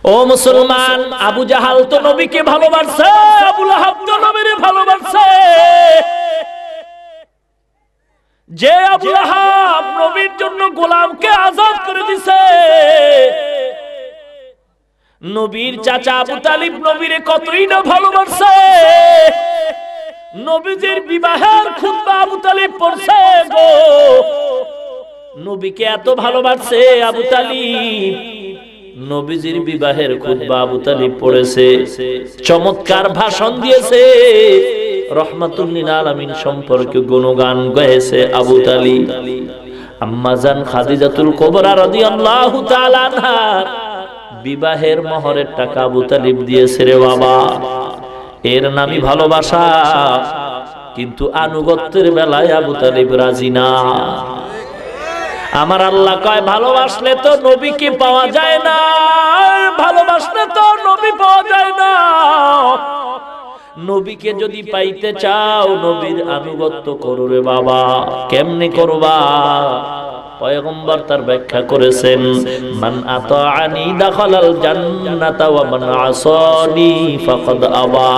ও মুসলমান, আবু জাহাল তো নবীকে ভালোবাসে, আবু লাহাব তো নবীরে ভালোবাসে। যে আবু লাহাব নবীর জন্য গোলামকে আজাদ করে দিছে, নবীর চাচা আবু তালিব নবীরে কতই না ভালোবাসে। নবীজির বিবাহের খুতবা আবু তালিব পড়ছে গো। নবীকে এত ভালোবাসে আবু তালিব, নবীজির বিবাহের খুতবা আবু তালিব পড়েছে, চমৎকার ভাষণ দিয়েছে, রহমাতুল লিল আলামিন সম্পর্কে গুণগান গাইছে আবু তালিব। আম্মা জান খাদিজাতুল কুবরা রাদিয়াল্লাহু তাআলা আনহা বিবাহের মোহরের টাকা আবু তালিব দিয়েছে রে বাবা। এর নামই ভালোবাসা, কিন্তু আনুগত্যের বেলায় আবু তালিব রাজি না। আমার আল্লাহ কয় ভালোবাসলে তো নবীকে পাওয়া যায় না, ভালোবাসলে তো নবী পাওয়া যায় না। নবীকে যদি পাইতে চাও নবীর আনুগত্য করো রে বাবা। কেমনে করবা? পয়গম্বর তার ব্যাখ্যা করেছেন, মান আতাআনি দাখালাল জান্নাতা ওয়া মান আসানি ফাকাদ আবা।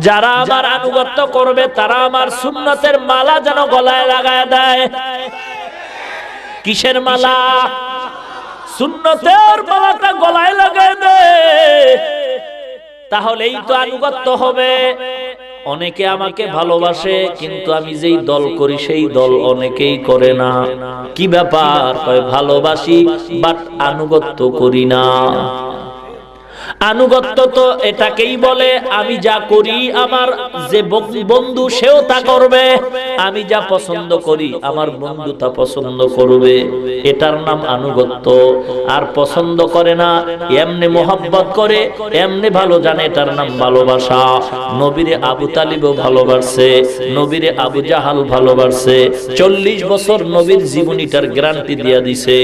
যারা আমার আনুগত্য করবে তারা আমার সুন্নতের মালা যেন গলায় লাগায় দেয়। কিসের মালা? সুন্নতের মালাটা গলায় লাগায় দেয়, তাহলেই তো আনুগত্য হবে। অনেকে আমাকে ভালোবাসে, কিন্তু আমি যেই দল করি সেই দল অনেকেই করে না। কি ব্যাপার? কয় ভালোবাসি বাট আনুগত্য করি না। আনুগত্য তো এটাকেই বলে আমি যা করি আমার যে বন্ধু সেও তা করবে, আমি যা পছন্দ করি আমার বন্ধু তা পছন্দ করবে, এটার নাম আনুগত্য। আর পছন্দ করে না, এমনি মোহাব্বত করে, এমনি ভালো জানে, এটার নাম ভালোবাসা। নবীরে আবু তালিবও ভালোবাসছে, নবীরে আবু জাহাল ভালোবাসছে। 40 বছর নবীর জীবনীটার গ্যারান্টি দিয়া দিছে।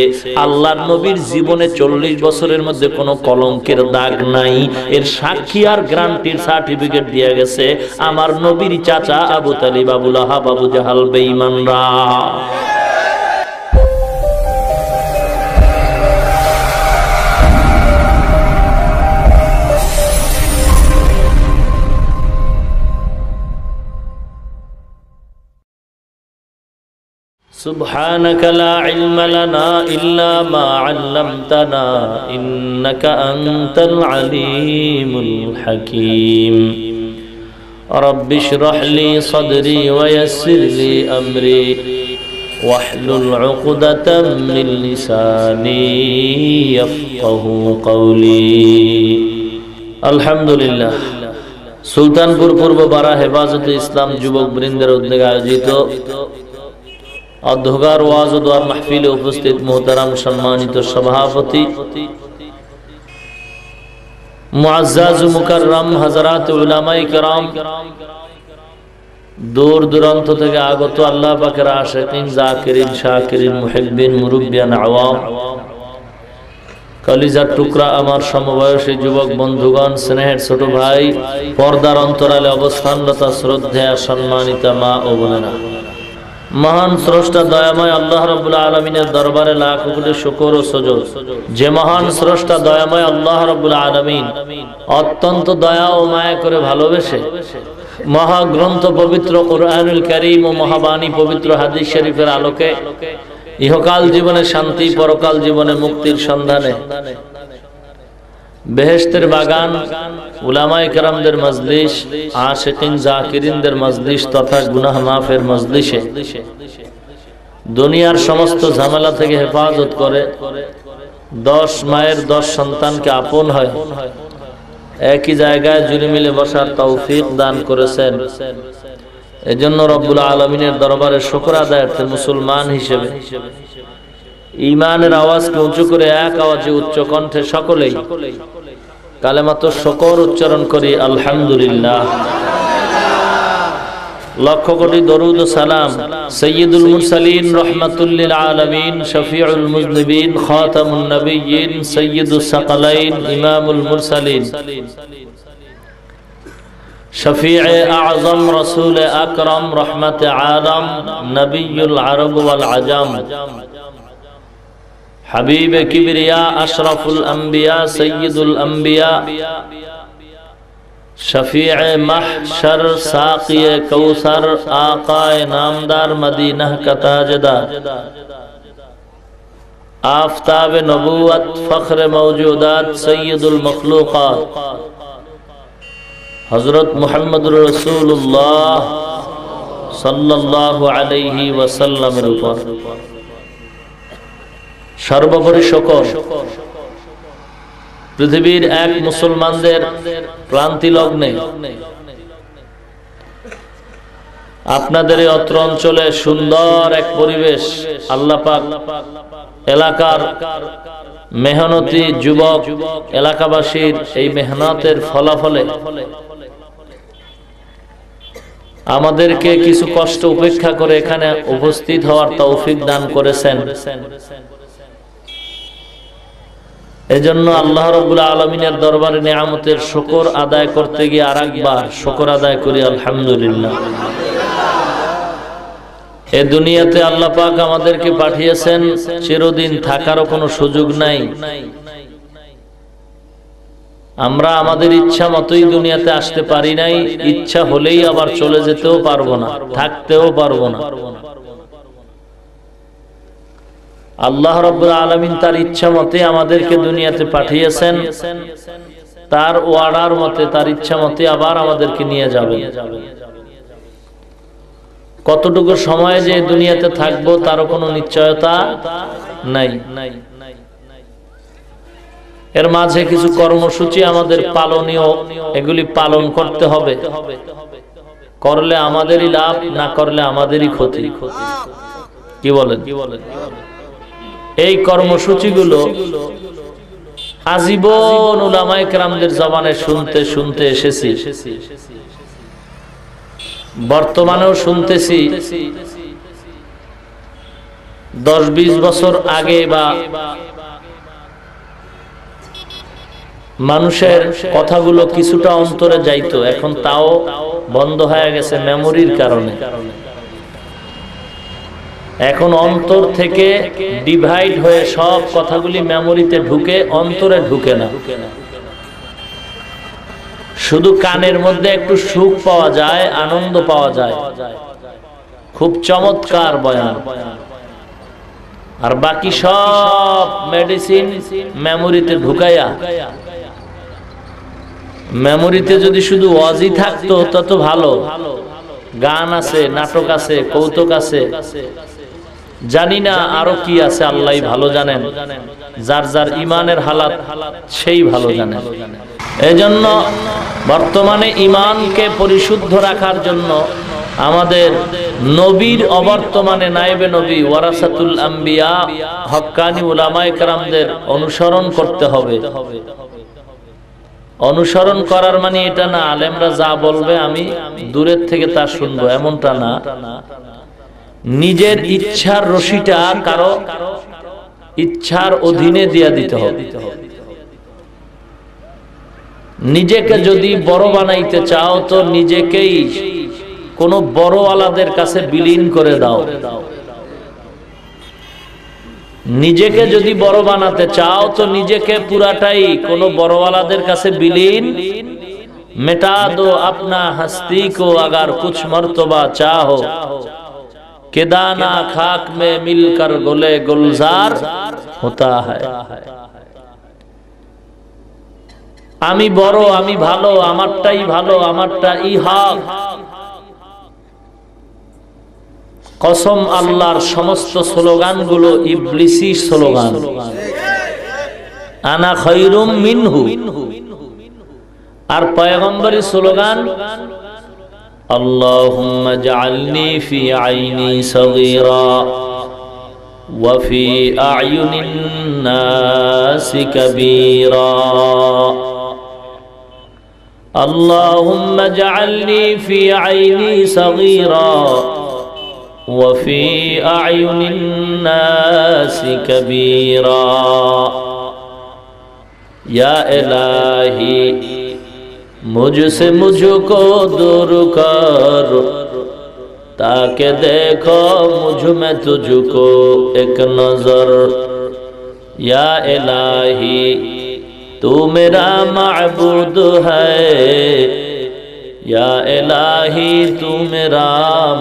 আল্লাহর নবীর জীবনে 40 বছরের মধ্যে কোনো কলঙ্কের দাগ নাই, এর সাক্ষী আর গ্যারান্টির সার্টিফিকেট দিয়ে গেছে আমার নবীর চাচা আবু তালিব, আবু লাহাব, আবু জাহাল বেঈমানরা। سبحانك لا علم لنا إلا ما علمتنا إنك أنت العليم الحكيم رب اشرح لي صدري ويسر لي أمري واحلل عقدة من لساني يفقه قولي الحمد لله সুলতানপুর পূর্ব বারা হেফাজতে ইসলাম যুবক বৃন্দের উদ্যোগে আয়োজিত অধ্যকার ওয়াজ ও দোয়ার মাহফিলে উপস্থিত মুহতারাম সম্মানিত সভাপতি মুআজ্জাজ মুকাররম হযরত উলামায়ে কেরাম, দূর দূরান্ত থেকে আগত আল্লাহ পাকের আশিকিন, জাকিরিন, শাকিরিন, মুহিব্বিন, মুরব্বিয়ান, আওয়াম, কলিজার টুকরা আমার সমবয়সী যুবক বন্ধুগণ, স্নেহের ছোট ভাই, পর্দার অন্তরালে অবস্থানরত শ্রদ্ধেয় সম্মানিত মা ও বোনেরা, মহান স্রষ্টা দয়াময় আল্লাহ রাব্বুল আলামিনের দরবারে লাখ কোটি শুকর ও সুজুদ। যে মহান স্রষ্টা দয়াময় আল্লাহ রাব্বুল আলামিন অত্যন্ত দয়া ও মায়া করে ভালোবেসে মহাগ্রন্থ পবিত্র কুরআনুল কারীম ও মহাবাণী পবিত্র হাদিস শরীফের আলোকে ইহকাল জীবনে শান্তি, পরকাল জীবনে মুক্তির সন্ধানে বেহেশতের বাগান, উলামায়ে কেরামদের মজলিস, আশিকিন জাকিরিনদের মজলিস তথা গুনাহ মাফের মজলিসে দুনিয়ার সমস্ত ঝামেলা থেকে হেফাজত করে 10 মায়ের 10 সন্তানকে আপন হয় একই জায়গায় জুড়ে মিলে বসার তৌফিক দান করেছেন। এজন্য রব্বুল আলামিনের দরবারে শুকর আদায়ার্থে মুসলমান হিসেবে ঈমানের আওয়াজকে উঁচু করে এক আওয়াজে উচ্চ কণ্ঠে সকলেই কালেমাত শুকর উচ্চারণ করি আলহামদুলিল্লাহ। লক্ষ কোটি দরুদ ও সালাম সাইয়্যিদুল মুরসালিন রাহমাতুল লিল আলামিন শফিউল মুযনিবিন খাতামুন নবিয়্যিন সাইয়্যিদুস সাকালাইন ইমামুল মুরসালিন শফিয়ে আযম রাসূল আকরাম রহমতে আলম নবিয়ুল আরব ওয়াল আজম হাবিব কিবরিয়া আশরাফুল আম্বিয়া সৈয়দুল আম্বিয়া शफीअ महशर साक़िय कौसर आक़ाए नामदार मदीना का ताजदार आफ़ताब नबूवत फ़ख्र मौजूदात सय्यदुल मखलूक़ात हज़रत मुहम्मदुर रसूलुल्लाह सल्लल्लाहु अलैहि वसल्लमेर ऊपर सर्वोपरि शुक्र পৃথিবীর এক মুসলমানদের ক্লান্তি লগ্নে আপনাদের এই অত্র অঞ্চলে সুন্দর এক পরিবেশ আল্লাহ পাক এলাকার মেহনতি যুবক এলাকাবাসীর এই মেহনতের ফলাফলে আমাদেরকে কিছু কষ্ট উপেক্ষা করে এখানে উপস্থিত হওয়ার তৌফিক দান করেছেন। এজন্য আল্লাহ রাব্বুল আলামিনের দরবারে নিয়ামতের শুকর আদায় করতে গিয়ে আরেকবার শুকর আদায় করি আলহামদুলিল্লাহ। এই দুনিয়াতে আল্লাহ পাক আমাদেরকে পাঠিয়েছেন, চিরদিন থাকারও কোনো সুযোগ নাই। আমরা আমাদের ইচ্ছা মতোই দুনিয়াতে আসতে পারি নাই, ইচ্ছা হলেই আবার চলে যেতেও পারবো না, থাকতেও পারবো না। আল্লাহ রাব্বুল আলামিন তার ইচ্ছা মতে আমাদেরকে দুনিয়াতে পাঠিয়েছেন, তার ওয়ার্ডার মতে তার ইচ্ছা মতে আবার আমাদেরকে নিয়ে যাবেন। কতটুকু সময় যে দুনিয়াতে থাকবো তারও কোনো নিশ্চয়তা নাই। এর মাঝে কিছু কর্মসূচি আমাদের পালনীয়, এগুলি পালন করতে হবে। করলে আমাদেরই লাভ, না করলে আমাদেরই ক্ষতি। কি বলেন? এই কর্মসূচিগুলো আজীবন উলামায়ে কেরামদের জবানে শুনতে শুনতে এসেছি, বর্তমানেও শুনতেছি। 10-20 বছর আগে বা মানুষের কথাগুলো কিছুটা অন্তরে যাইতো, এখন তাও বন্ধ হয়ে গেছে মেমোরির কারণে। এখন অন্তর থেকে ডিভাইড হয়ে সব কথাগুলি মেমোরিতে ঢুকে, অন্তরে ঢুকে না। শুধু কানের মধ্যে একটু সুখ পাওয়া যায়, আনন্দ পাওয়া যায়, খুব চমৎকার বয়ান, আর বাকি সব মেডিসিন মেমোরিতে ঢুকাইয়া। মেমোরিতে যদি শুধু ওয়াজি থাকতো তত ভালো, গান আছে, নাটক আছে, কৌতুক আছে, জানি না আরো কি আছে, আল্লাহই ভালো জানেন। যার যার ইমানের হালাত সেই ভালো জানেন। এজন্য বর্তমানে ইমানকে পরিশুদ্ধ রাখার জন্য আমাদের নবীর অবর্তমানে নায়েবে নবী ওয়ারাসাতুল আম্বিয়া হক্কানি উলামায়ে কেরামদের অনুসরণ করতে হবে। অনুসরণ করার মানে এটা না আলেমরা যা বলবে আমি দূরের থেকে তা শুনবো, এমনটা না। নিজের ইচ্ছার রশিটা কারো ইচ্ছার অধীনে দিয়া দিতে হবে। নিজেকে যদি বড় বানাইতে চাও তো নিজেকেই কোন বড়ওয়ালাদের কাছে বিলীন করে দাও। নিজেকে যদি বড় বানাতে চাও তো নিজেকে পুরাটাই কোন বড়ওয়ালাদের কাছে বিলীন। मिटा दो अपना हस्ती को अगर कुछ मर्तबा चाहो, के दाना खाक में मिलकर गुले गुलजार होता है। आमी बड़ो, आमी भालो, आमारटाई भालो, आमारटाई हक। कसम आल्लाहर समस्त स्लोगान गुलो इब्लिसी स्लोगान। आना खैरुम मिनहु। और पैगम्बरी स्लोगान अल्लाहुम्मा जअलनी फी आइनी सगीरा व फी अयुनिन नासि कबीरा। अल्लाहुम्मा जअलनी फी आइनी सगीरा व फी अयुनिन नासि कबीरा। या इलाही मुझसे मुझको दूर कर, ताकि देखो मुझ में तुझको एक नजर। या इलाही तू मेरा माबूद है, या इलाही तू मेरा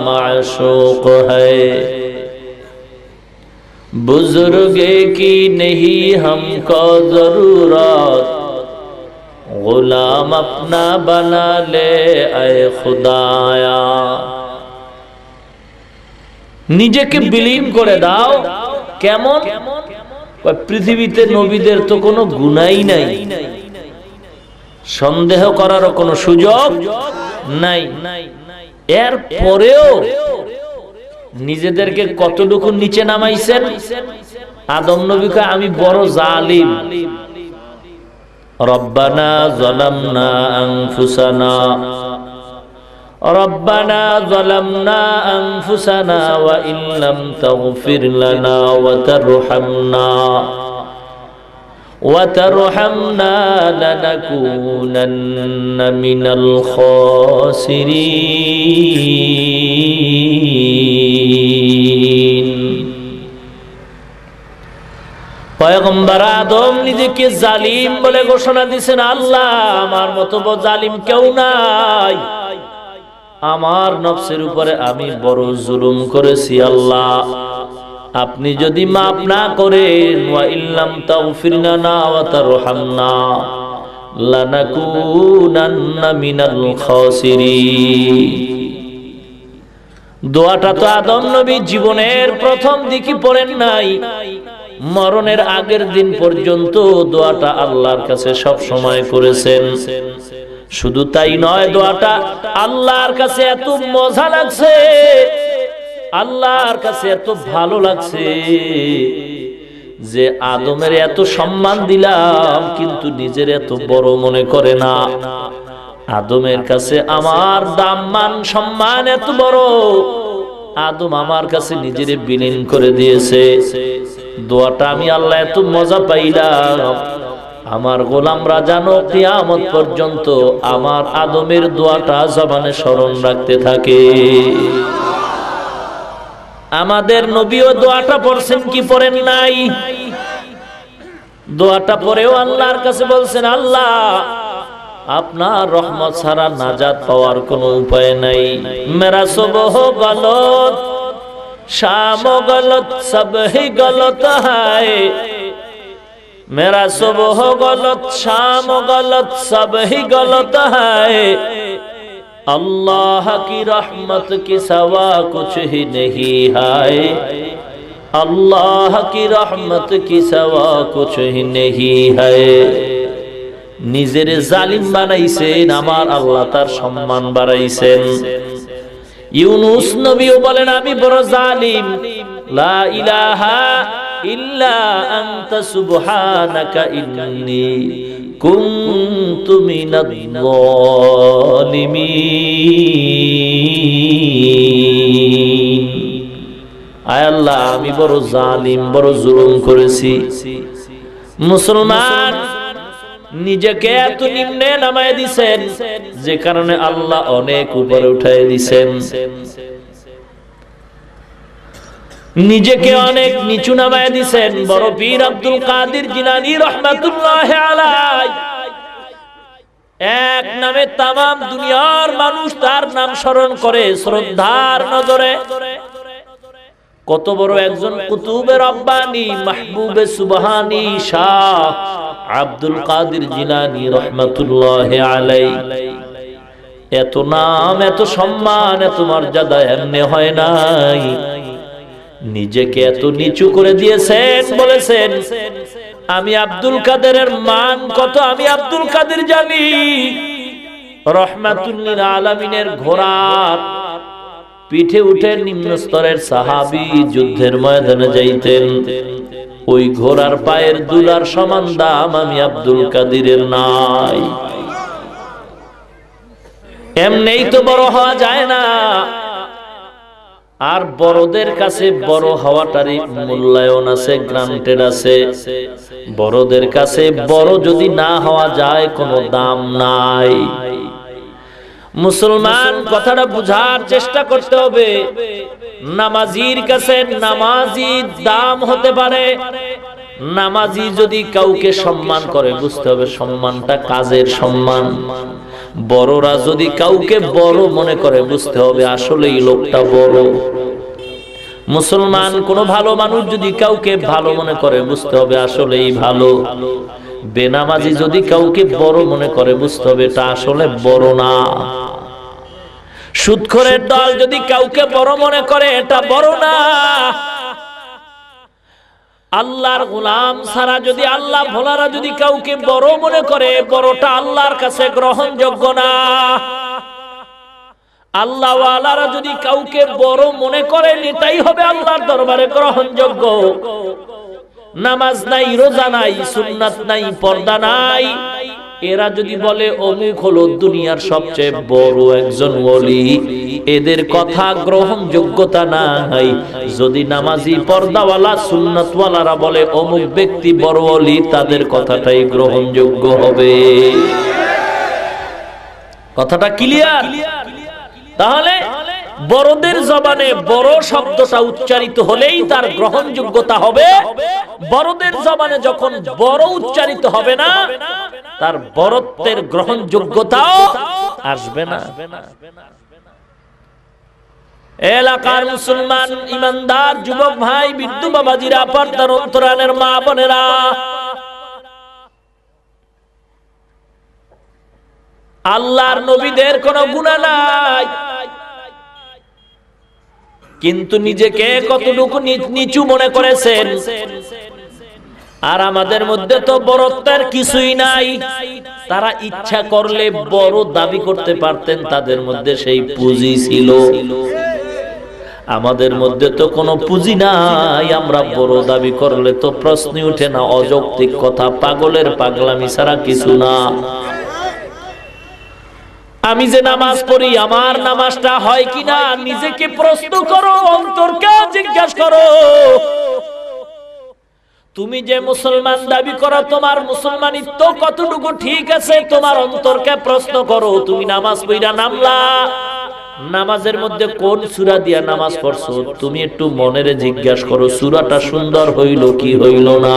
माशूक है। बुजुर्गे की नहीं हमको जरूरत, गुलाम अपना बना ले ऐ खुदाया। নিজেকে বিলীন করে দাও। কেমন? পৃথিবীতে নবীদের তো কোনো গুনাই নাই, সন্দেহ করার কোনো সুযোগ নাই। এর পরেও নিজেদেরকে কতটুকু নিচে নামাইছেন। আদম নবীকে আমি বড় জালিম, রব্বানা যালামনা আনফুসানা, রব্বানা যালামনা আনফুসানা ওয়া ইল্লাম তাগফির লানা ওয়া তারহামনা লানাকুনান্না মিনাল খাসিরিন। পয়গম্বর আদম নিজেকে জালিম বলে ঘোষণা দিয়েছেন, আল্লাহ আমার মতো জালিম কেউ নাই, আমার নফসের উপরে আমি বড় জুলুম করেছি। আল্লাহ আপনি যদি মাফ না করেন, ওয়া ইল্লাম তাগফির লানা ওয়া তারহামনা লানাকুনান্না মিনাল খাসিরিন। দোয়াটা তো আদম নবী জীবনের প্রথম দিকে পড়েন নাই, মরণের আগের দিন পর্যন্ত দোয়াটা আল্লাহর কাছে সব সময় করেছেন। শুধু তাই নয়, দোয়াটা আল্লাহর কাছে এত মজা লাগছে, আল্লাহর কাছে এত ভালো লাগছে যে আদমের এত সম্মান দিলাম কিন্তু নিজের এত বড় মনে করে না। আদমের কাছে আমার দাম মান সম্মান এত বড়, আদম আমার কাছে নিজেরে বিলীন করে দিয়েছে। দোয়াটা আমি আল্লাহ এত মজা পাইলাম, আমার গোলামরা জানো কিয়ামত পর্যন্ত আমার আদমের দোয়াটা জবানে স্মরণ রাখতে থাকে। আমাদের নবীও দোয়াটা পড়ছেন কি পড়েন নাই? দোয়াটা পড়েও আল্লাহর কাছে বলছেন, আল্লাহ আপনার রহমত ছাড়া নাজাত পাওয়ার কোনো উপায় নাই। মেরা সুবহ গলত শাম গলত সব হি গলত হায়, मेरा सुबह गलत शाम गलत सब ही गलत है, अल्लाह की रहमत की सवा कुछ ही नहीं है, अल्लाह की रहमत की सवा कुछ ही नहीं है। নিজের জালিম বানাইছেন, আমার আল্লাহ তার সম্মান বাড়াইছেন। ইউনুস নবীও বলেন আমি বড় জালিম, লা ইলাহা ইল্লা আনতা সুবহানাকা ইন্নী কুনতু মিনাল যালিমিন। আয় আল্লাহ আমি বড় জালিম, বড় জুলুম করেছি। মুসলমান নিজেকে এত নিম্নে নামায় দিছেন যে কারণে আল্লাহ অনেক উপরে উঠায় দিছেন। নিজেকে অনেক নিচু নামায় দিছেন। বড় পীর আব্দুল কাদের জিলানী রাহমাতুল্লাহি আলাইহি এক নামে তামাম দুনিয়ার মানুষ তার নাম স্মরণ করে শ্রদ্ধার নজরে। কত বড় একজন কুতুবে রব্বানী মাহবুবে সুবহানী শাহ আব্দুল কাদের জিলানী রাহমাতুল্লাহি আলাইহি। এত নাম, এত সম্মান, এত মর্যাদা এমনি হয় নাই। নিজেকে এত নিচু করে দিয়েছেন, বলেছেন আমি আব্দুল কাদেরের মান কত আমি আব্দুল কাদের জানি। রহমাতুল লিল আলামিনের ঘোড়ার পিঠে উঠে নিম্ন স্তরের সাহাবী যুদ্ধের ময়দানে যাইতেন, ওই ঘোড়ার পায়ের দুলার সমান দাম আমি আব্দুল কাদেরের নাই। এমনেই তো বড় হওয়া যায় না। আর বড়দের কাছে বড় হওয়াটারই মূল্যায়ন আছে, গ্রান্টেড আছে। বড়দের কাছে বড় যদি না হওয়া যায় কোনো দাম নাই। মুসলমান কথাটা বুঝার চেষ্টা করতে হবে। নামাজির কাছে নামাজি দাম হতে পারে, নামাজি যদি কাউকে সম্মান করে বুঝতে হবে সম্মানটা কাজের সম্মান। বড়রা যদি কাউকে বড় মনে করে বুঝতে হবে আসলেই লোকটা বড়। মুসলমান কোন ভালো মানুষ যদি কাউকে ভালো মনে করে বুঝতে হবে আসলেই ভালো। বেনামাজি যদি কাউকে বড় মনে করে বুঝতে হবে এটা আসলে বড় না। সুদখোরের দল যদি কাউকে বড় মনে করে এটা বড় না। আল্লাহর গোলাম ছাড়া যদি আল্লাহ ভোলারা যদি কাউকে বড় মনে করে বড়টা আল্লাহর কাছে গ্রহণযোগ্য না। আল্লাহ ওয়ালারা যদি কাউকে বড় মনে করেন এটাই হবে আল্লাহর দরবারে গ্রহণযোগ্য। নামাজ নাই, রোজা নাই, সুন্নাত নাই, পর্দা নাই, এরা যদি বলে অমুক হলো দুনিয়ার সবচেয়ে বড় একজন ওলি, এদের কথা গ্রহণযোগ্যতা নাই। যদি নামাজি পর্দাওয়ালা সুন্নাতওয়ালারা বলে অমুক ব্যক্তি বড় ওলি, তাদের কথাটাই গ্রহণযোগ্য হবে। কথাটা ক্লিয়ার? তাহলে বড়দের জবানে বড় শব্দটা উচ্চারিত হলেই তার গ্রহণযোগ্যতা হবে। বড়দের জবানে যখন বড় উচ্চারিত হবে না তার বড়ত্বের গ্রহণযোগ্যতাও আসবে না। এলাকার মুসলমান ইমানদার যুবক ভাই, বৃদ্ধ বাবাজিরা, পর্দার অন্তরালের মা বোনেরা, আল্লাহর নবীদের কোনো গুনাহ নাই, কিন্তু নিজেকে কতটুকু নিচু মনে করেছেন। আর আমাদের মধ্যে তো বড়ত্বের কিছুই নাই। তারা ইচ্ছা করলে বড় দাবি করতে পারতেন, তাদের মধ্যে সেই পুঁজি ছিল। আমাদের মধ্যে তো কোনো পুঁজি নাই, আমরা বড় দাবি করলে তো প্রশ্নই উঠে না। অযৌক্তিক কথা, পাগলের পাগলামি ছাড়া কিছু না। আমি যে নামাজ পড়ি আমার নামাজটা হয় কিনা নিজেকে প্রশ্ন করো, অন্তরকে জিজ্ঞাসা করো। তুমি যে মুসলমান দাবি করো তোমার মুসলমানিত্ব কতটুকু ঠিক আছে তোমার অন্তরকে প্রশ্ন করো। তুমি নামাজ পড়া নামলা, নামাজের মধ্যে কোন সূরা দিয়া নামাজ পড়ছো তুমি একটু মনেরে জিজ্ঞাসা করো। সূরাটা সুন্দর হইল কি হইল না,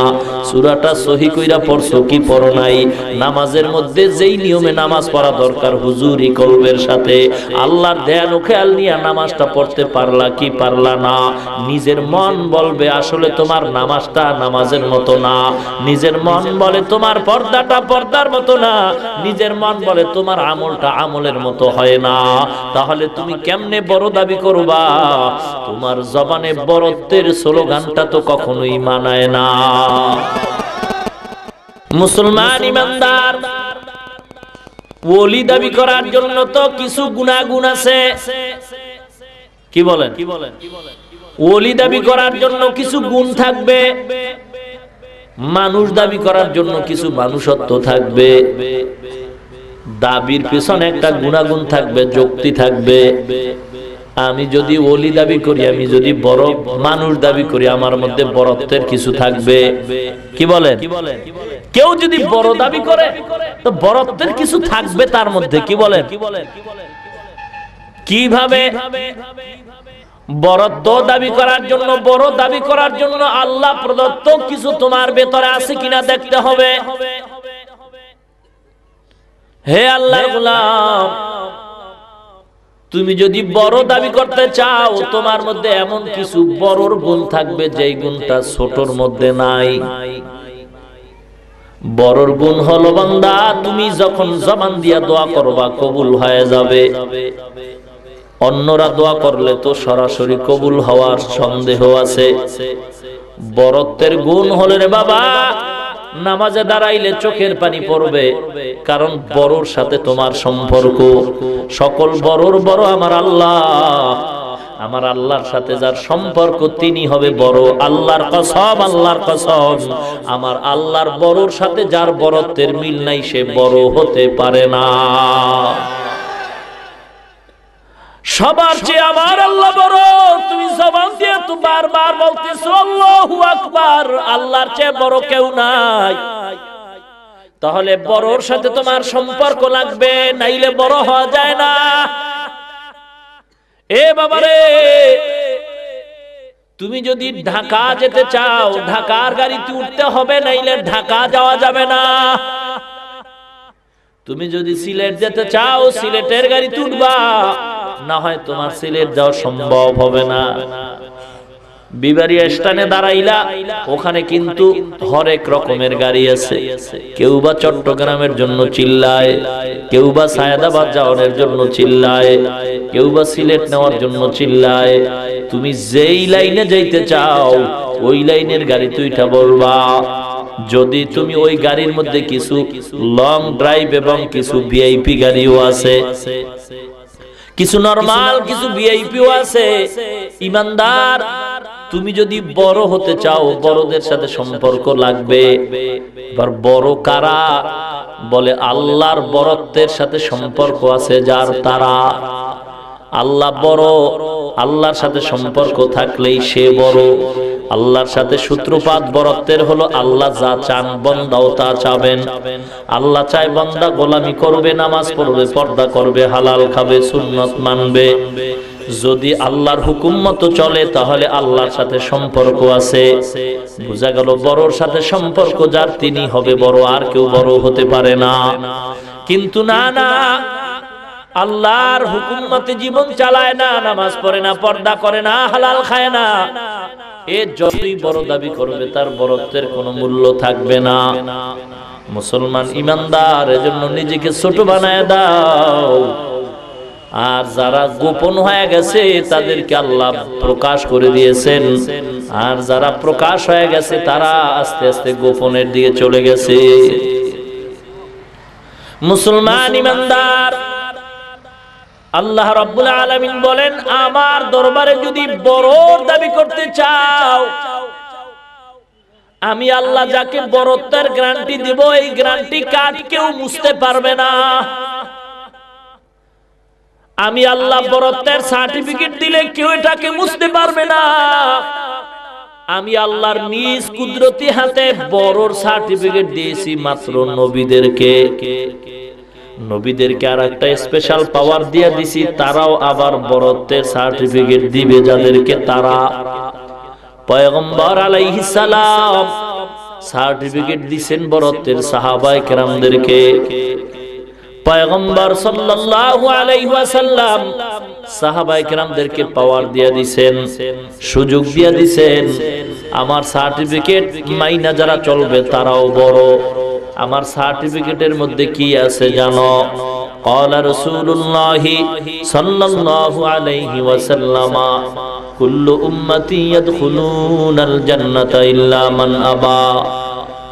সূরাটা সহি কইরা পড়ছো কি পড়ো নাই। নামাজের মধ্যে যেই নিয়মে নামাজ পড়া দরকার হুজুরি কলবের সাথে আল্লাহর ধ্যান ও খেয়াল নিয়ে নামাজটা পড়তে পারলা কি পারলা না। নিজের মন বলবে আসলে তোমার নামাজটা নামাজের মতো না, নিজের মন বলে তোমার পর্দাটা পর্দার মতো না, নিজের মন বলে তোমার আমলটা আমলের মতো হয় না। তাহলে তুমি কেমনে বড় দাবি করবা? তোমার জবানে বড়ত্বের স্লোগানটা তো কখনোই মানায় না। মুসলমান ইমানদার ওলি দাবি করার জন্য তো কিছু গুনাহগুণ আছে। কি বলেন? ওলি দাবি করার জন্য কিছু গুণ থাকবে, মানুষ দাবি করার জন্য কিছু মানুষত্ব থাকবে। দাবির পিছনে একটা গুণাগুণ থাকবে, যুক্তি থাকবে। আমি যদি ওলি দাবি করি, আমি যদি বড় মানুষ দাবি করি, আমার মধ্যে বড়ত্বের কিছু থাকবে। কি বলেন? কেউ যদি বড় দাবি করে তো বড়ত্বের কিছু থাকবে তার মধ্যে। কি বলেন? কিভাবে? বড়ত্ব দাবি করার জন্য, বড় দাবি করার জন্য আল্লাহ প্রদত্ত কিছু তোমার ভেতরে আছে কিনা দেখতে হবে। হে আল্লাহর গোলাম, তুমি যদি বড় দাবি করতে চাও তোমার মধ্যে এমন কিছু বড়র গুণ থাকবে যেই গুণটা ছোটর মধ্যে নাই। বড়র গুণ হলো বান্দা তুমি যখন জবান দিয়া দোয়া করবা কবুল হয়ে যাবে। অন্যরা দোয়া করলে তো সরাসরি কবুল হওয়ার সন্দেহ আছে। বড়ত্বের গুণ হলে রে বাবা নামাজে দাঁড়াইলে চোখের পানি পড়বে, কারণ বড়র সাথে তোমার সম্পর্ক। সকল বড়র বড় আমার আল্লাহ, আমার আল্লাহর সাথে যার সম্পর্ক তিনি হবে বড়। আল্লাহর কসম, আল্লাহর কসম, আমার আল্লাহর বড়র সাথে যার বড়ত্বের মিল নাই সে বড় হতে পারে না। সবার চেয়ে আমার আল্লাহ বড়। তুমি জবান দিয়ে তো বারবার বলতেছো আল্লাহু আকবার, আল্লাহর চেয়ে বড় কেউ নাই। তাহলে বড়র সাথে তোমার সম্পর্ক লাগবে, নাইলে বড় হওয়া যায় না। এ বাবারে, তুমি যদি ঢাকা যেতে চাও ঢাকার গাড়িতে উঠতে হবে, নাইলে ঢাকা যাওয়া যাবে না। তুমি যদি সিলেট যেতে চাও সিলেটের গাড়িতে উঠবা, না হয় তোমার সিলেট যাওয়া সম্ভব হবে না। বিবাড়িয়া স্টেশনে দাঁড়াইলা, ওখানে কিন্তু হরেক রকমের গাড়ি আছে। কেউ বা চট্টগ্রামের জন্য চিল্লায়, কেউ বা সায়েদাবাদ যাওয়ার জন্য চিল্লায়, কেউ বা সিলেট নেওয়ার জন্য চিল্লায়। তুমি যেই লাইনে যাইতে চাও ওই লাইনের গাড়িতে উঠা বলবা। যদি তুমি ওই গাড়ির মধ্যে কিছু লং ড্রাইভ এবং কিছু ভিআইপি গাড়িও আছে, কিছু নরমাল কিছু ভিআইপিও আছে। ইমানদার, তুমি যদি বড় হতে চাও বড়দের সাথে সম্পর্ক লাগবে। এবার বড় কারা? বলে আল্লাহর বরত্বের সাথে সম্পর্ক আছে যার, তারা। আল্লাহ বড়, আল্লাহর সাথে সম্পর্ক থাকলেই সে বড়। আল্লাহর সাথে সূত্রপাত বরত্বের হলো আল্লাহ যা চান বান্দাও তা চাবেন। আল্লাহ চায় বান্দা গোলামি করবে, নামাজ পড়বে, পর্দা করবে, হালাল খাবে, সুন্নত মানবে। যদি আল্লাহর হুকুম মতো চলে তাহলে আল্লাহর সাথে সম্পর্ক আছে। বোঝা গেল বড়র সাথে সম্পর্ক যার তিনি হবে বড়, আর কেউ বড় হতে পারে না। কিন্তু না না, আল্লাহর হুকুম মতে জীবন চালায় না, নামাজ পড়ে না, পর্দা করে না, হালাল খায় না, এ যতই বড় দাবি করবে তার বড়ত্বের কোনো মূল্য থাকবে না। মুসলমান ইমানদার, এজন্য নিজেকে ছোট বানায় দাও। আর যারা গোপন হয়ে গেছে তাদেরকে আল্লাহ প্রকাশ করে দিয়েছেন, আর যারা প্রকাশ হয়ে গেছে তারা আস্তে আস্তে গোপনের দিকে চলে গেছে। মুসলমান ইমানদার, আল্লাহ রাব্বুল আলামিন বলেন, আমার দরবারে যদি বড় দাবি করতে চাও, আমি আল্লাহ যাকে বড়ত্বের গ্যারান্টি দেব, এই গ্যারান্টি কাট কেউ মুছতে পারবে না। আমি আল্লাহ বরত্বের সার্টিফিকেট দিলে কেউ এটাকে মুছতে পারবে না। আমি আল্লাহর নিজ কুদরতি হাতে বড়র সার্টিফিকেট দিয়েছি মাত্র নবীদেরকে। নবীদেরকে আর একটা স্পেশাল পাওয়ার দিয়ে দিছি, তারাও আবার বরত্বের সার্টিফিকেট দিবে যাদেরকে তারা। পয়গম্বর আলাইহিস সালাম সার্টিফিকেট দিবেন বরত্বের সাহাবায়ে কেরামদেরকে। পয়গম্বর সাল্লাল্লাহু আলাইহি ওয়াসাল্লাম সাহাবায়ে কেরামদেরকে পাওয়ার দিয়ে দিবেন, সুযোগ দিয়ে দিবেন। আমার সার্টিফিকেট মাইনা যারা চলবে তারাও বড়। আমার সার্টিফিকেটের মধ্যে কি আছে জানো? ক্বালা রাসূলুল্লাহি সাল্লাল্লাহু আলাইহি ওয়াসাল্লাম, কুল্লু উম্মতি ইয়াদখুলুনাল জান্নাতা ইল্লা মান আবা।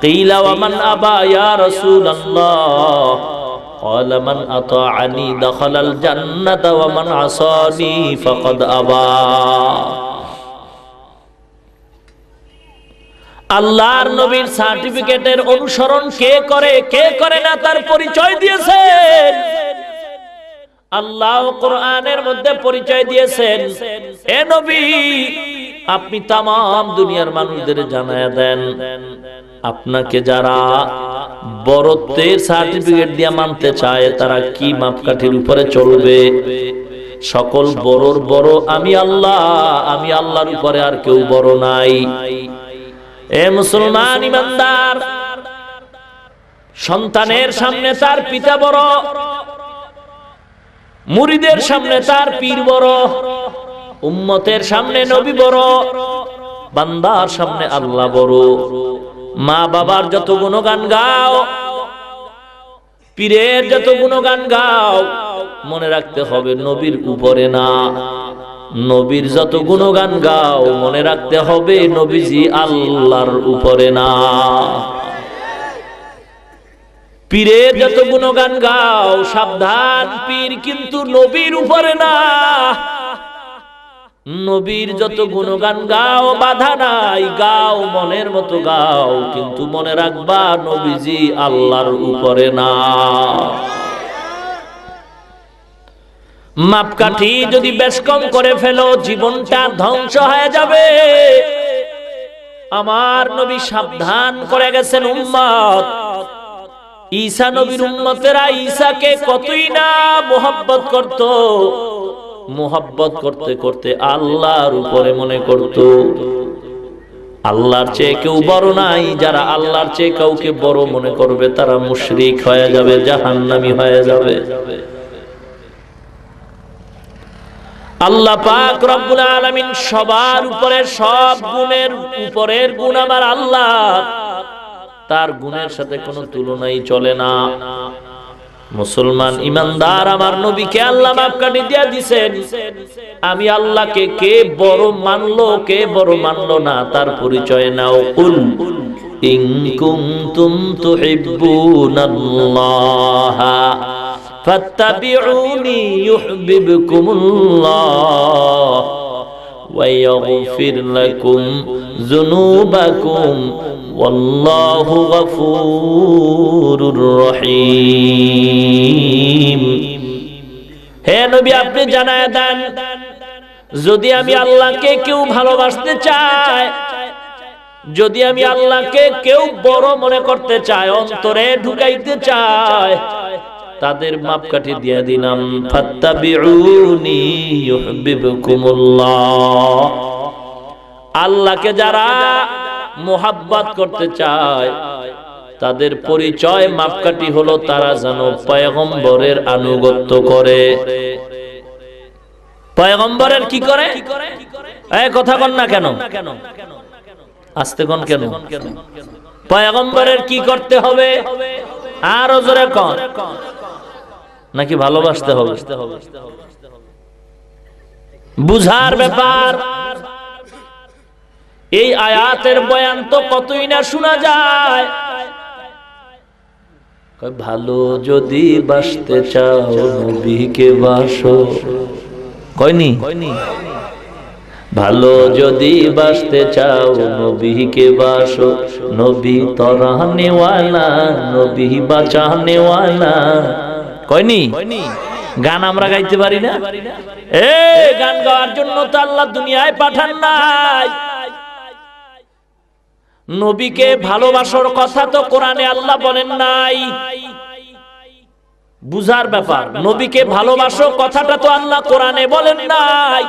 কিলা ওয়া মান আবা ইয়া রাসূলুল্লাহ? ক্বালা মান আতাআনি দাখালাল জান্নাতা ওয়া মান আসানি ফাকাদ আবা। আল্লাহর নবীর সার্টিফিকেটের অনুসরণ কে করে কে করে না তার পরিচয় দিয়েছেন। আল্লাহ কোরআনের মধ্যে পরিচয় দিয়েছেন, এ নবী আপনি তামাম দুনিয়ার মানুষদের জানায়া দেন, আপনাকে যারা বরত্বের সার্টিফিকেট দিয়ে মানতে চায় তারা কি মাপকাঠির উপরে চলবে? সকল বড়র বড় আমি আল্লাহ, আমি আল্লাহর উপরে আর কেউ বড় নাই। এ মুসলমান ইমানদার, সন্তানের সামনে তার পিতা বড়, মুরিদের সামনে তার পীর বড়, উম্মতের সামনে নবী বড়, বান্দার সামনে আল্লাহ বড়। মা বাবার যত গুণগান গাও, পীরের যত গুণগান গাও, মনে রাখতে হবে নবীর উপরে না। নবীর যত গুণগান গাও, মনে রাখতে হবে নবীজি আল্লাহর উপরে না। পীরের যত গুণগান গাও, সাবধান, পীর কিন্তু নবীর উপরে না। নবীর যত গুণগান গাও, বাধা নাই, গাও মনের মতো গাও, কিন্তু মনে রাখবা নবীজি আল্লাহর উপরে না। মাপকাঠি যদি বেশ কম করে ফেলো, জীবনটা ধ্বংস হয়ে যাবে। আমার নবী সাবধান করে গেছেন উম্মত। ঈসা নবীর উম্মতেরা ঈসাকে কতই না মোহাব্বত করত, মোহাব্বত করতে করতে আল্লাহর উপরে মনে করত আল্লাহর চেয়ে কেউ বড় নাই। যারা আল্লাহর চেয়ে কাউকে বড় মনে করবে তারা মুশরিক হয়ে যাবে, জাহান্নামী হয়ে যাবে। আল্লাহ পাক রব্বুল আলামিন সবার উপরে, সব গুণের উপরের গুণ আমার আল্লাহ, তার গুণের সাথে কোনো তুলনাই চলে না। মুসলমান ইমানদার আমার নবীকে আল্লাহ মাপকাঠি দিয়া দিবেন। আমি আল্লাহকে কে বড় মানলো কে বড় মানলো না তার পরিচয় নাও। কুল ইন কুনতুম তুহিব্বুনাল্লাহ ফাত্তাবিউনি ইউহিব্বুকুমুল্লাহ ওয়া ইয়াগফির লাকুম যুনুবাকুম ওয়াল্লাহু গফুরুর রহিম। হে নবী, আপনি জানায় দেন, যদি আমি আল্লাহকে কেউ ভালোবাসতে চায়, যদি আমি আল্লাহকে কেউ বড় মনে করতে চায়, অন্তরে ঢুকাইতে চায়, তাদের মাপকাঠি দিয়ে দিলাম, ফাত্তাবিউনি ইউহিব্বুকুমুল্লাহ। আল্লাহকে যারা মোহাব্বত করতে চায় তাদের পরিচয় মাপকাঠি হলো তারা যেন পয়গম্বরের আনুগত্য করে। পয়গম্বরের কি করে? এই কথা কন না কেন? আস্তে কন কেন? পয়গম্বরের কি করতে হবে? আরো জোরে কন। নাকি ভালোবাসতে হবে? বুঝার ব্যাপার। এই আয়াতের বয়ান তো কতই না শোনা যায়। ভালো যদি বাসতে চাও নবীকে বাসো। কয়নি? ভালো যদি বাসতে চাও নবীকে বাসো। নবী তরাহনে ওয়ালা, নবী বাঁচানে ওয়ালা। কয়নি? গান আমরা গাইতে পারি না? এই গান গাওয়ার জন্য তো আল্লাহ দুনিয়ায় পাঠান নাই। নবীকে ভালোবাসার কথা তো কোরআনে আল্লাহ বলেন নাই। বুঝার ব্যাপার। নবীকে ভালোবাসো কথাটা তো আল্লাহ কোরআনে বলেন নাই।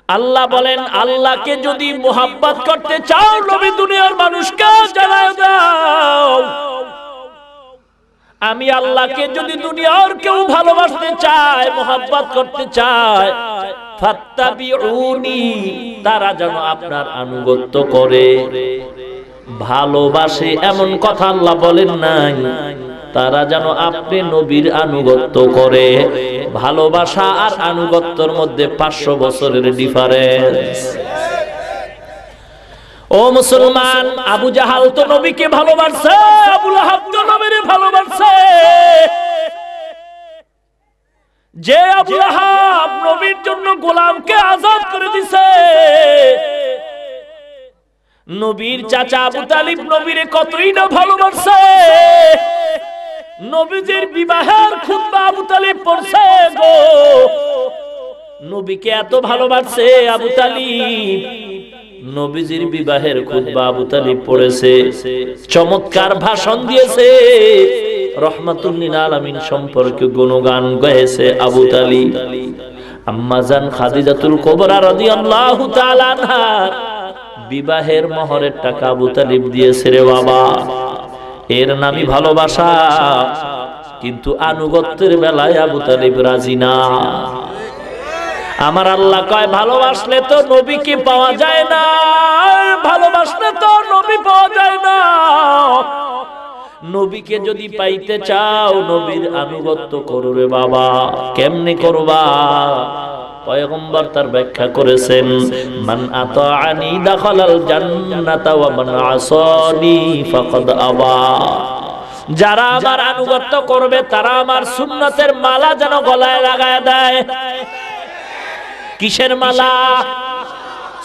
আল্লাহ বলেন, আল্লাহকে যদি মোহাব্বত করতে চাও নবী দুনিয়ার মানুষকে জানায় দাও। আমি আল্লাহকে যদি দুনিয়ার কেউ ভালোবাসতে চায়, মোহাব্বত করতে চায়, ফাত্তাবিউনি, তারা যেন আপনার আনুগত্য করে। ভালোবাসে এমন কথা আল্লাহ বলেন নাই। তারা যেন আপনি নবীর আনুগত্য করে। ভালোবাসা আর আনুগত্যের মধ্যে 500 বছরের ডিফারেন্স। ও মুসলমান, আবু জাহাল তো নবীকে ভালোবাসে, আবু লাহাব তো নবীরে ভালোবাসে। যে আবু লাহাব নবীর জন্য গোলামকে আজাদ করে দিছে, নবীর চাচা আবু তালিব নবীরে কতই না ভালোবাসে। নবীজির বিবাহের খুতবা আবু তালিব পড়ছে গো। নবীকে এত ভালোবাসে আবু তালিব, নবীজির বিবাহের খুতবা আবু তালিব পড়েছে, চমৎকার ভাষণ দিয়েছে, রহমাতুল লিল আলামিন সম্পর্কে গুণগান গাইছে আবু তালিব। আম্মা জান খাদিজাতুল কুবরা রাদিয়াল্লাহু তাআলা আনহা বিবাহের মোহরের টাকা আবু তালিব দিয়েছে রে বাবা। এর নামই ভালোবাসা, কিন্তু আনুগত্যের বেলায় আবু তালিব রাজি না। আমার আল্লাহ কয়, ভালোবাসলে তো নবীকে পাওয়া যায় না, ভালোবাসলে তো নবী পাওয়া যায় না। নবীকে যদি পাইতে চাও নবীর আনুগত্য করো রে বাবা। কেমনে করবা? পয়গম্বর তার ব্যাখ্যা করেছেন, মান আতাআনি দাখালাল জান্নাতা ওয়া মান আসানি ফাকাদ আবা। যারা আমার আনুগত্য করবে তারা আমার সুন্নতের মালা যেন গলায় লাগায় দেয়। কিসের মালা?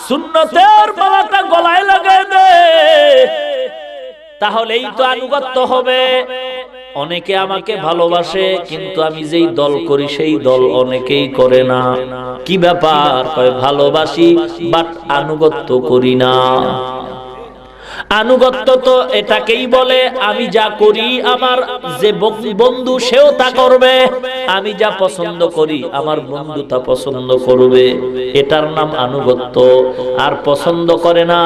সুন্নতের মালাটা গলায় লাগায় দেয়, তাহলেই তো আনুগত্য হবে। অনেকে আমাকে ভালোবাসে, কিন্তু আমি যেই দল করি সেই দল অনেকেই করে না। কি ব্যাপার? কয় ভালোবাসি বাট আনুগত্য করি না। আনুগত্য তো এটাকেই বলে, আমি যা করি আমার যে বন্ধু সেও তা করবে, আমি যা পছন্দ করি আমার বন্ধু তা পছন্দ করবে, এটার নাম আনুগত্য। আর পছন্দ করে না,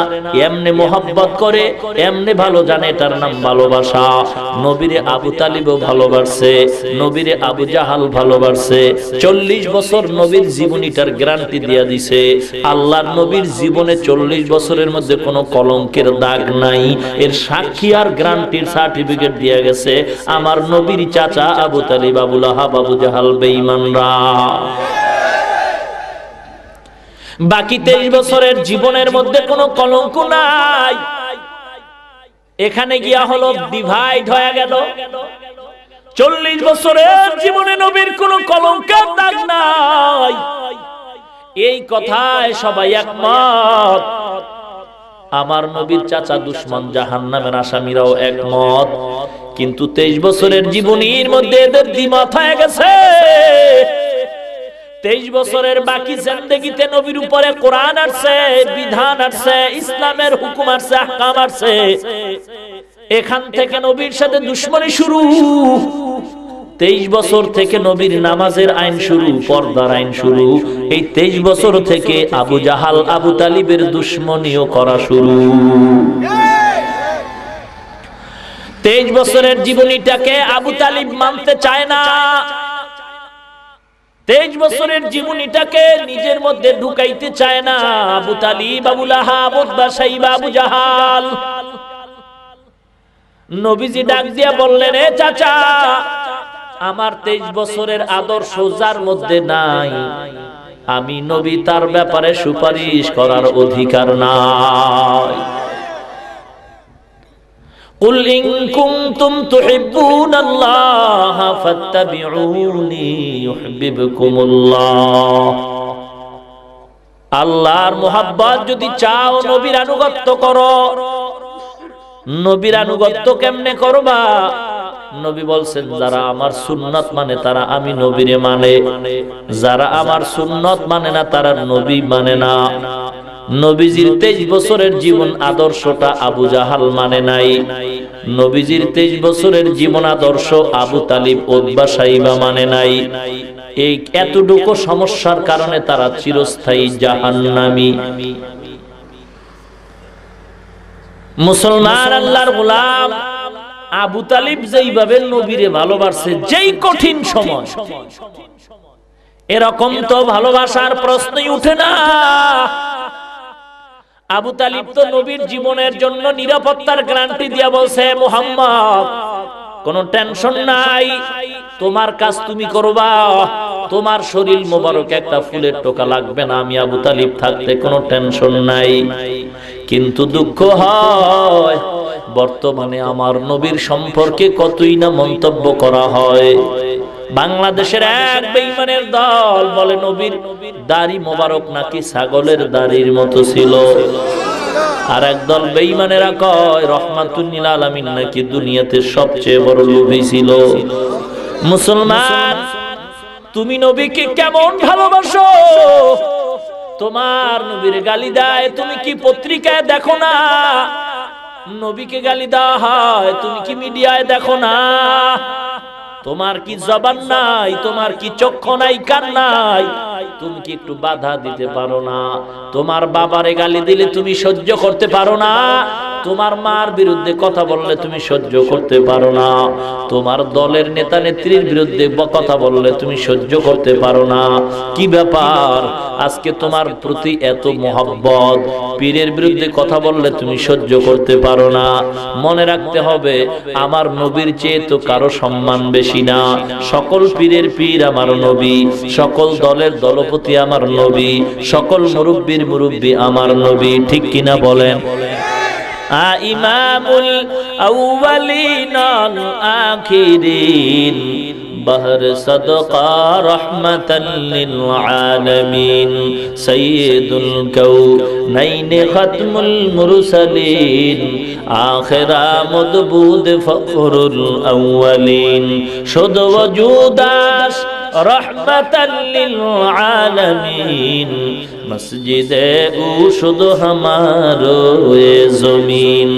এমনি মোহাব্বত করে, এমনি ভালো জানে, এটার নাম ভালোবাসা। নবীরে আবু তালিবও ভালোবাসছে, নবীরে আবু জাহাল ভালোবাসছে। 40 বছর নবীর জীবনীটার গ্যারান্টি দিয়া দিছে। আল্লাহর নবীর জীবনে 40 বছরের মধ্যে কোনো কলঙ্কের দাগ নাই, এর সাক্ষী আর গ্যারান্টির সার্টিফিকেট দিয়ে গেছে আমার নবীর চাচা আবু তালিব, আবু লাহাব, আবু জাহাল বেঈমানরা। বাকি 23 বছরের জীবনের মধ্যে কোনো কলঙ্ক নাই। এখানে গিয়া হলো ডিভাইড হয়ে গেল। 40 বছরের জীবনে নবীর কোনো কলঙ্কের দাগ নাই, এই কথায় সবাই একমত। আমার নবীর চাচা দুশমন, জাহান্নামের আসামিরাও একমত। কিন্তু 23 বছরের জীবনীর মধ্যে এদের দ্বিমত হয়ে গেছে। 23 বছরের বাকি জিন্দেগিতে নবীর উপরে কোরআন আসছে, বিধান আসছে, ইসলামের হুকুম আসছে, আহকাম আসছে। এখান থেকে নবীর সাথে দুশমনি শুরু। 23 বছর থেকে নবীর নামাজের আইন শুরু, পর্দার আইন শুরু। এই 23 বছর থেকে আবু জাহাল, আবু তালিবের দুশমনিও করা শুরু। 23 বছরের জীবনীটাকে আবু তালিব মানতে চায় না। 23 বছরের জীবনীটাকে নিজের মধ্যে ঢুকাইতে চায় না আবু তালিব, আবু লাহাব, উতবা, শাইবা, আবু জাহাল। নবীজি ডাক দিয়া বললেন, এ চাচা, আমার 23 বছরের আদর্শ যার মধ্যে নাই, আমি নবী তার ব্যাপারে সুপারিশ করার অধিকার নাই। কুল ইন কুনতুম তুহিব্বুনাল্লাহ ফাত্তাবিউনি ইউহিব্বুকুমুল্লাহ। আল্লাহর মোহাব্বত যদি চাও, নবীর আনুগত্য করো। নবীর আনুগত্য কেমনে করবা? নবী বলছেন, যারা আমার সুন্নাত মানে তারা আমি নবীরে মানে, যারা আমার সুন্নাত মানে না তারা নবী মানে না। নবীজির 23 বছরের জীবন আদর্শটা আবু জাহাল মানে নাই। নবীজির 23 বছরের জীবন আদর্শ আবু তালিব, উতবা, শাইবা মানে নাই। এই এতটুকু সমস্যার কারণে তারা চিরস্থায়ী জাহান্নামী। মুসলমান আল্লাহর গোলাম আবু তালিব যেইভাবে নবীরে ভালোবাসে, যেই কঠিন সময়, এরকম তো ভালোবাসার প্রশ্নই উঠে না। আবু তালিব তো নবীর জীবনের জন্য নিরাপত্তার গ্যারান্টি দিয়া বলছে, মুহাম্মদ কোনো টেনশন নাই, তোমার কাজ তুমি করবা, তোমার শরীর মোবারক একটা ফুলের টোকা লাগবে না, আমি আবু তালিব থাকতে কোনো টেনশন নাই। কিন্তু দুঃখ হয় বর্তমানে আমার নবীর সম্পর্কে কতই না মন্তব্য করা হয়। বাংলাদেশের এক বেঈমানের দল বলে নবীর দাড়ি মোবারক নাকি ছাগলের দাড়ির মতো ছিল। আর একদল বেঈমানেরা কয় রহমাতুল লিল আলামিন নাকি দুনিয়াতে সবচেয়ে বড় লোভী ছিল। মুসলমান, তুমি নবীকে কেমন ভালোবাসো? তোমার নবীর গালি দেয়, তুমি কি পত্রিকায় দেখো না? নবীকে গালি দেওয়া হয়, তুমি কি মিডিয়ায় দেখো না? তোমার কি জবান নাই? তোমার কি চক্ষু নাই, কান নাই? তুমি কি একটু বাধা দিতে পারো না? তোমার বাবারে গালি দিলে তুমি সহ্য করতে পারো না? তোমার মার বিরুদ্ধে কথা বললে তুমি সহ্য করতে পারো না? তোমার দলের নেতা নেত্রীর বিরুদ্ধে কথা বললে তুমি সহ্য করতে পারো না? কি ব্যাপার আজকে তোমার প্রতি এত মহব্বত, পীরের বিরুদ্ধে কথা বললে তুমি সহ্য করতে পারো না? মনে রাখতে হবে, আমার নবীর চেয়ে তো কারো সম্মান বেশি না। সকল পীরের পীর আমার নবী, সকল দলের দলপতি আমার নবী, সকল মুরব্বীর মুরব্বী আমার নবী। ঠিক কিনা বলেন? ইমামুল আউয়ালিন আল আখিরিন, বহর সদকা রহমাতাল লিল আলামিন, সাইয়্যিদুল কাউনাইন খাতমুল মুরসালিন, আখিরা মদবুদ ফখরুল আউয়ালিন, শুদ ওজুদাস রহমাতাল লিল আলামিন, মসজিদে ও শুধু হামারো এ জমিন।